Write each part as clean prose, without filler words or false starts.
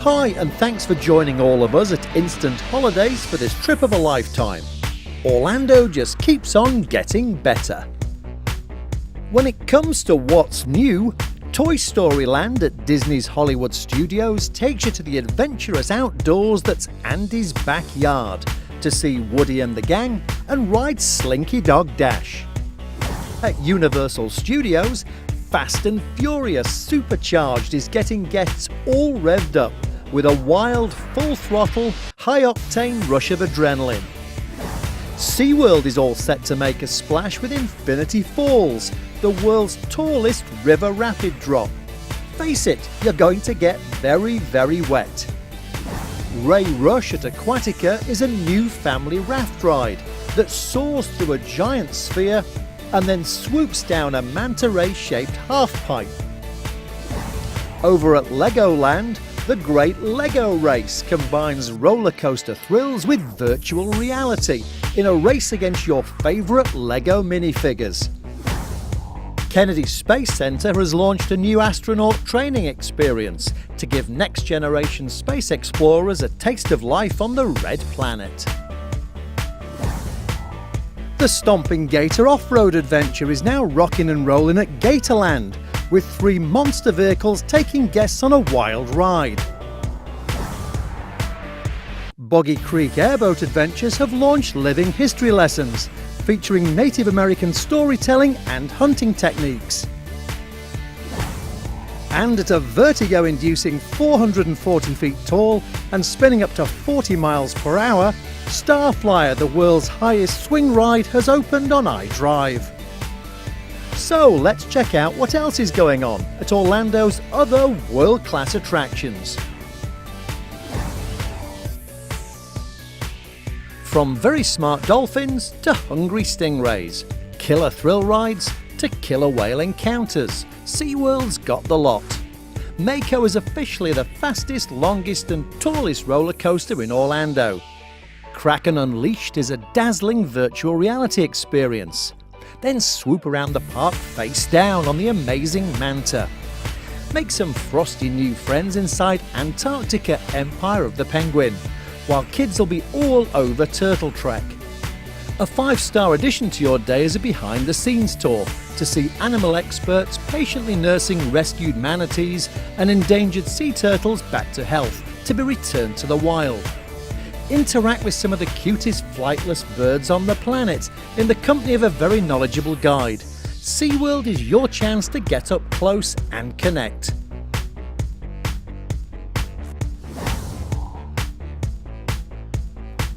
Hi, and thanks for joining all of us at Instant Holidays for this trip of a lifetime. Orlando just keeps on getting better. When it comes to what's new, Toy Story Land at Disney's Hollywood Studios takes you to the adventurous outdoors that's Andy's backyard to see Woody and the gang and ride Slinky Dog Dash. At Universal Studios, Fast and Furious Supercharged is getting guests all revved up with a wild, full-throttle, high-octane rush of adrenaline. SeaWorld is all set to make a splash with Infinity Falls, the world's tallest river rapid drop. Face it, you're going to get very, very wet. Ray Rush at Aquatica is a new family raft ride that soars through a giant sphere and then swoops down a manta ray-shaped half-pipe. Over at Legoland, the Great Lego Race combines roller coaster thrills with virtual reality in a race against your favourite Lego minifigures. Kennedy Space Center has launched a new astronaut training experience to give next-generation space explorers a taste of life on the Red Planet. The Stomping Gator off-road adventure is now rocking and rolling at Gatorland, with 3 monster vehicles taking guests on a wild ride. Boggy Creek Airboat Adventures have launched living history lessons, featuring Native American storytelling and hunting techniques. And at a vertigo-inducing 440 feet tall and spinning up to 40 miles per hour, Starflyer, the world's highest swing ride, has opened on iDrive. So let's check out what else is going on at Orlando's other world-class attractions. From very smart dolphins to hungry stingrays, killer thrill rides to killer whale encounters, SeaWorld's got the lot. Mako is officially the fastest, longest and tallest roller coaster in Orlando. Kraken Unleashed is a dazzling virtual reality experience. Then swoop around the park face down on the amazing Manta. Make some frosty new friends inside Antarctica Empire of the Penguin, while kids will be all over Turtle Trek. A 5-star addition to your day is a behind-the-scenes tour to see animal experts patiently nursing rescued manatees and endangered sea turtles back to health to be returned to the wild. Interact with some of the cutest flightless birds on the planet in the company of a very knowledgeable guide. SeaWorld is your chance to get up close and connect.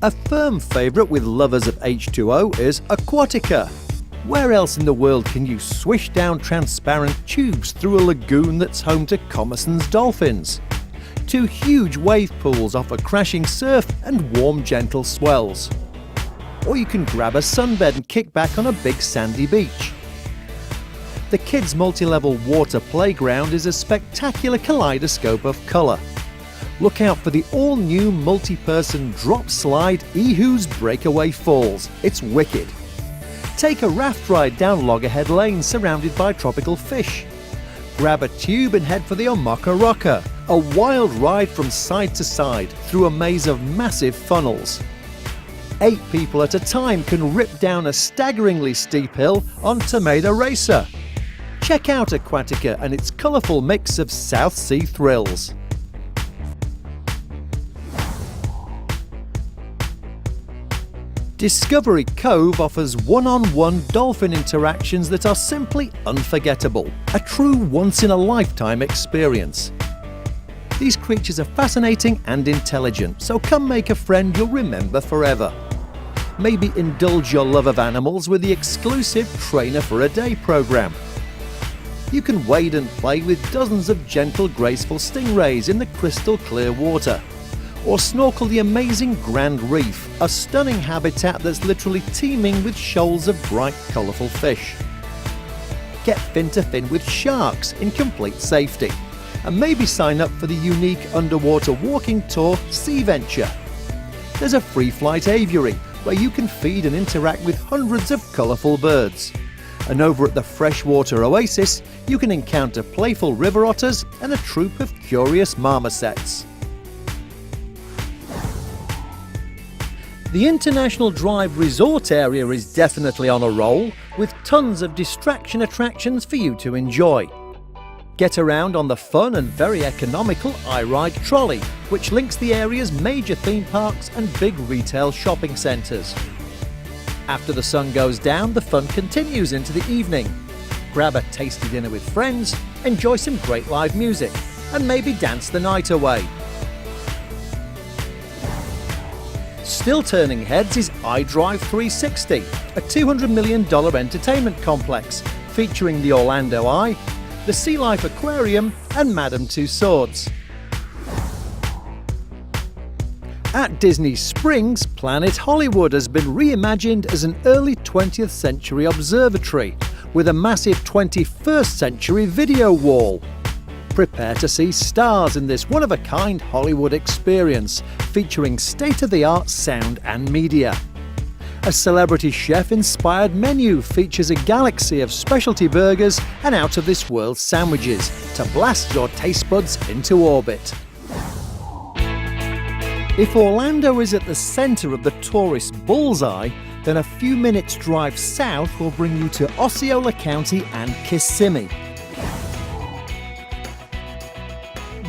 A firm favourite with lovers of H2O is Aquatica. Where else in the world can you swish down transparent tubes through a lagoon that's home to Commerson's dolphins? 2 huge wave pools offer crashing surf and warm, gentle swells. Or you can grab a sunbed and kick back on a big sandy beach. The kids' multi-level water playground is a spectacular kaleidoscope of colour. Look out for the all-new multi-person drop slide Ehu's Breakaway Falls. It's wicked. Take a raft ride down Loggerhead Lane surrounded by tropical fish. Grab a tube and head for the Omaka Rocker, a wild ride from side to side through a maze of massive funnels. 8 people at a time can rip down a staggeringly steep hill on Tomato Racer. Check out Aquatica and its colourful mix of South Sea thrills. Discovery Cove offers one-on-one dolphin interactions that are simply unforgettable, a true once-in-a-lifetime experience. These creatures are fascinating and intelligent, so come make a friend you'll remember forever. Maybe indulge your love of animals with the exclusive Trainer for a Day program. You can wade and play with dozens of gentle, graceful stingrays in the crystal clear water. Or snorkel the amazing Grand Reef, a stunning habitat that's literally teeming with shoals of bright, colourful fish. Get fin to fin with sharks in complete safety. And maybe sign up for the unique underwater walking tour Sea Venture. There's a free flight aviary where you can feed and interact with hundreds of colourful birds. And over at the Freshwater Oasis, you can encounter playful river otters and a troop of curious marmosets. The International Drive Resort area is definitely on a roll, with tons of distraction attractions for you to enjoy. Get around on the fun and very economical iRide Trolley, which links the area's major theme parks and big retail shopping centres. After the sun goes down, the fun continues into the evening. Grab a tasty dinner with friends, enjoy some great live music, and maybe dance the night away. Still turning heads is iDrive 360, a $200 million entertainment complex featuring the Orlando Eye, the Sea Life Aquarium and Madame Tussauds. At Disney Springs, Planet Hollywood has been reimagined as an early 20th century observatory with a massive 21st century video wall. Prepare to see stars in this one-of-a-kind Hollywood experience featuring state-of-the-art sound and media. A celebrity chef-inspired menu features a galaxy of specialty burgers and out-of-this-world sandwiches to blast your taste buds into orbit. If Orlando is at the centre of the tourist bullseye, then a few minutes drive south will bring you to Osceola County and Kissimmee.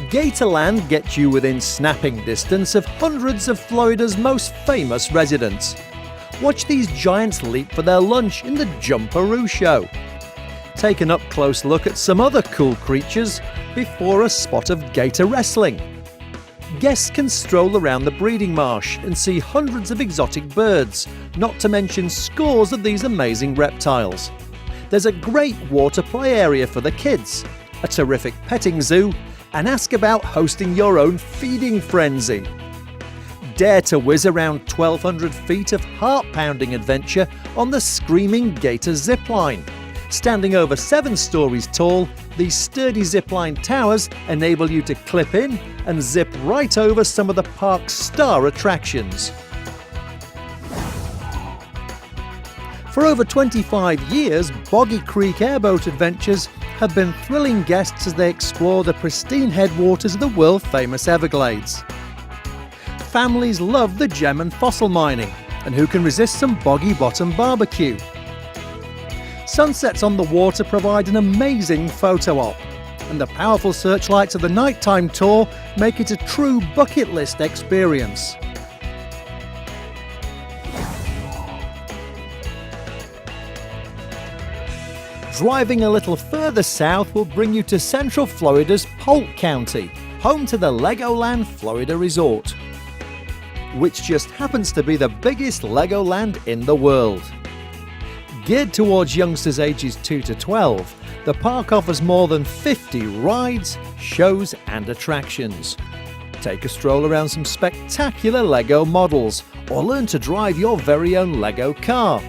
Gatorland gets you within snapping distance of hundreds of Florida's most famous residents. Watch these giants leap for their lunch in the Jumperoo Show. Take an up-close look at some other cool creatures before a spot of gator wrestling. Guests can stroll around the breeding marsh and see hundreds of exotic birds, not to mention scores of these amazing reptiles. There's a great water play area for the kids, a terrific petting zoo, and ask about hosting your own feeding frenzy. Dare to whiz around 1,200 feet of heart-pounding adventure on the Screaming Gator zipline. Standing over 7 stories tall, these sturdy zipline towers enable you to clip in and zip right over some of the park's star attractions. For over 25 years, Boggy Creek Airboat Adventures have been thrilling guests as they explore the pristine headwaters of the world-famous Everglades. Families love the gem and fossil mining, and who can resist some boggy bottom barbecue? Sunsets on the water provide an amazing photo op, and the powerful searchlights of the nighttime tour make it a true bucket list experience. Driving a little further south will bring you to Central Florida's Polk County, home to the Legoland Florida Resort, which just happens to be the biggest Legoland in the world. Geared towards youngsters ages 2 to 12, the park offers more than 50 rides, shows and attractions. Take a stroll around some spectacular Lego models or learn to drive your very own Lego car.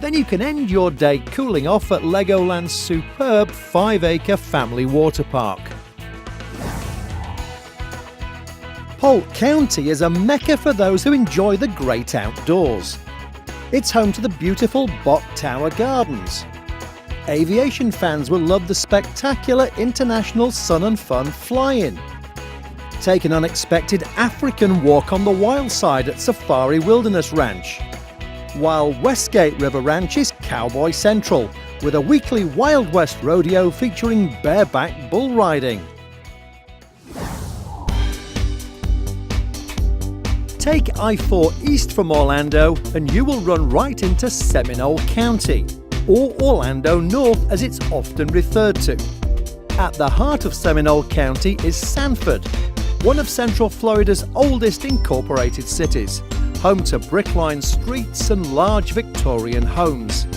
Then you can end your day cooling off at Legoland's superb 5-acre family water park. Polk County is a mecca for those who enjoy the great outdoors. It's home to the beautiful Bok Tower Gardens. Aviation fans will love the spectacular International Sun and Fun Fly-In. Take an unexpected African walk on the wild side at Safari Wilderness Ranch, while Westgate River Ranch is Cowboy Central, with a weekly Wild West rodeo featuring bareback bull riding. Take I-4 east from Orlando and you will run right into Seminole County, or Orlando North as it's often referred to. At the heart of Seminole County is Sanford, one of Central Florida's oldest incorporated cities, home to brick-lined streets and large Victorian homes.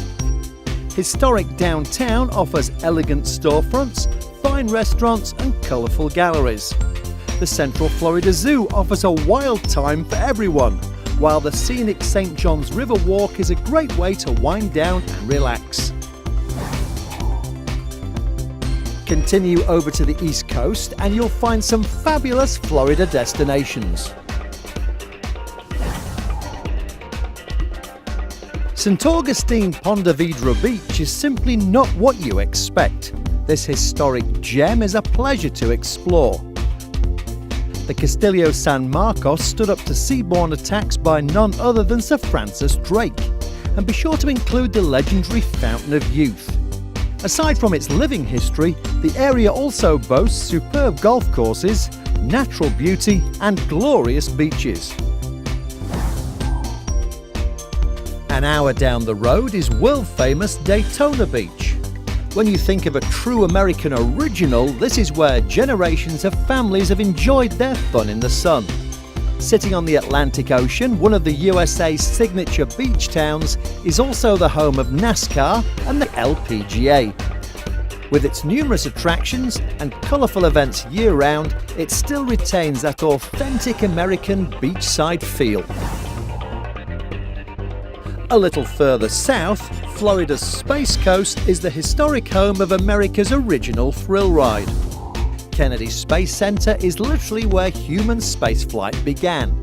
Historic downtown offers elegant storefronts, fine restaurants and colourful galleries. The Central Florida Zoo offers a wild time for everyone, while the scenic St. John's River Walk is a great way to wind down and relax. Continue over to the East Coast and you'll find some fabulous Florida destinations. St. Augustine Ponte Vedra Beach is simply not what you expect. This historic gem is a pleasure to explore. The Castillo San Marcos stood up to seaborne attacks by none other than Sir Francis Drake. And be sure to include the legendary Fountain of Youth. Aside from its living history, the area also boasts superb golf courses, natural beauty and glorious beaches. An hour down the road is world-famous Daytona Beach. When you think of a true American original, this is where generations of families have enjoyed their fun in the sun. Sitting on the Atlantic Ocean, one of the USA's signature beach towns is also the home of NASCAR and the LPGA. With its numerous attractions and colourful events year-round, it still retains that authentic American beachside feel. A little further south, Florida's Space Coast is the historic home of America's original thrill ride. Kennedy Space Center is literally where human spaceflight began.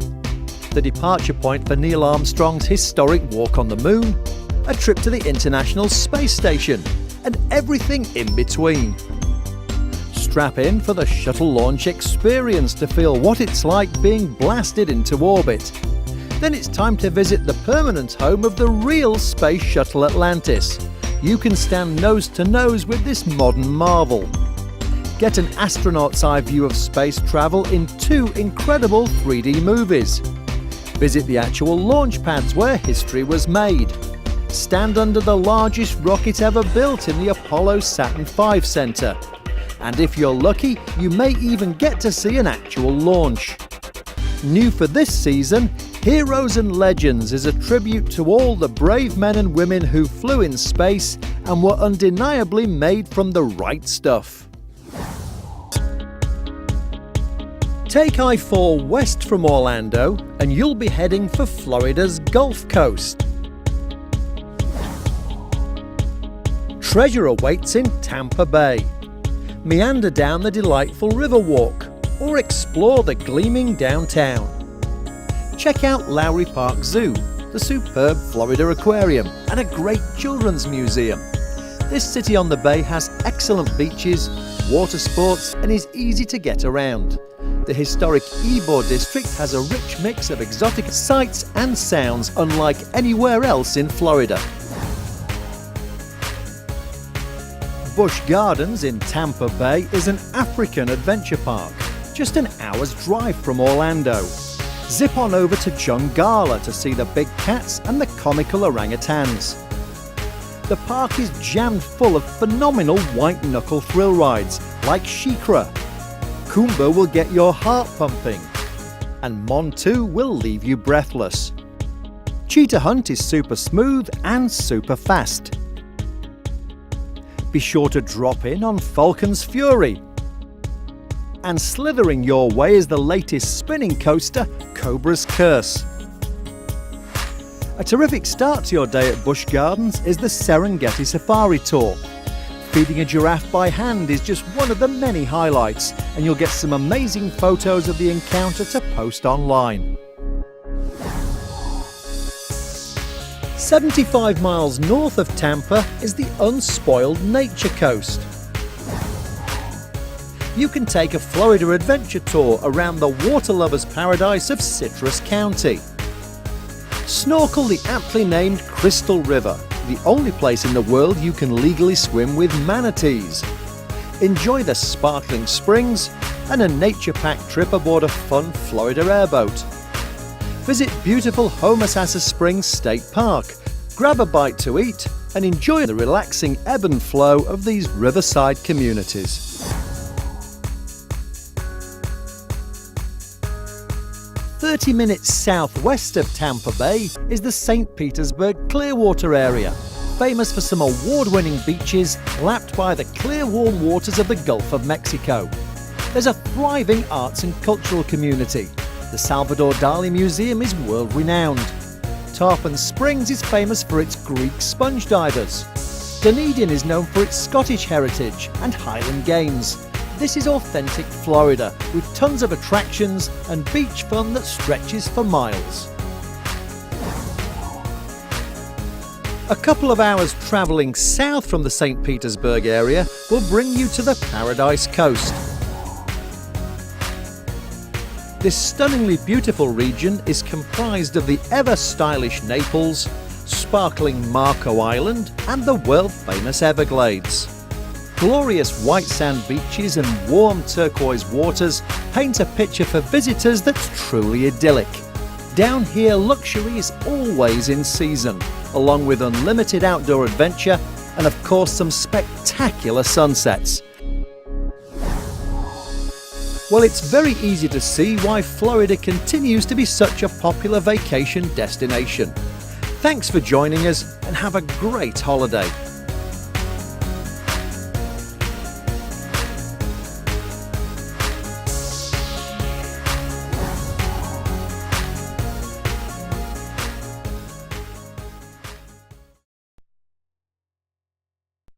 The departure point for Neil Armstrong's historic walk on the moon, a trip to the International Space Station, and everything in between. Strap in for the shuttle launch experience to feel what it's like being blasted into orbit. Then it's time to visit the permanent home of the real Space Shuttle Atlantis. You can stand nose to nose with this modern marvel. Get an astronaut's eye view of space travel in 2 incredible 3D movies. Visit the actual launch pads where history was made. Stand under the largest rocket ever built in the Apollo Saturn V Center. And if you're lucky, you may even get to see an actual launch. New for this season, Heroes and Legends is a tribute to all the brave men and women who flew in space and were undeniably made from the right stuff. Take I-4 west from Orlando and you'll be heading for Florida's Gulf Coast. Treasure awaits in Tampa Bay. Meander down the delightful Riverwalk or explore the gleaming downtown. Check out Lowry Park Zoo, the superb Florida Aquarium, and a great children's museum. This city on the bay has excellent beaches, water sports, and is easy to get around. The historic Ybor district has a rich mix of exotic sights and sounds unlike anywhere else in Florida. Busch Gardens in Tampa Bay is an African adventure park, just an hour's drive from Orlando. Zip on over to Jungala to see the big cats and the comical orangutans. The park is jammed full of phenomenal white-knuckle thrill rides like Shikra. Kumba will get your heart pumping, and Montu will leave you breathless. Cheetah Hunt is super smooth and super fast. Be sure to drop in on Falcon's Fury. And slithering your way is the latest spinning coaster, Cobra's Curse. A terrific start to your day at Busch Gardens is the Serengeti Safari Tour. Feeding a giraffe by hand is just one of the many highlights, and you'll get some amazing photos of the encounter to post online. 75 miles north of Tampa is the unspoiled Nature Coast. You can take a Florida adventure tour around the water lover's paradise of Citrus County. Snorkel the aptly named Crystal River, the only place in the world you can legally swim with manatees. Enjoy the sparkling springs and a nature-packed trip aboard a fun Florida airboat. Visit beautiful Homosassa Springs State Park, grab a bite to eat and enjoy the relaxing ebb and flow of these riverside communities. 30 minutes southwest of Tampa Bay is the St. Petersburg Clearwater area, famous for some award-winning beaches lapped by the clear warm waters of the Gulf of Mexico. There's a thriving arts and cultural community. The Salvador Dali Museum is world-renowned. Tarpon Springs is famous for its Greek sponge divers. Dunedin is known for its Scottish heritage and Highland games. This is authentic Florida, with tons of attractions and beach fun that stretches for miles. A couple of hours travelling south from the St. Petersburg area will bring you to the Paradise Coast. This stunningly beautiful region is comprised of the ever-stylish Naples, sparkling Marco Island and the world-famous Everglades. Glorious white sand beaches and warm turquoise waters paint a picture for visitors that's truly idyllic. Down here, luxury is always in season, along with unlimited outdoor adventure and of course some spectacular sunsets. Well, it's very easy to see why Florida continues to be such a popular vacation destination. Thanks for joining us and have a great holiday.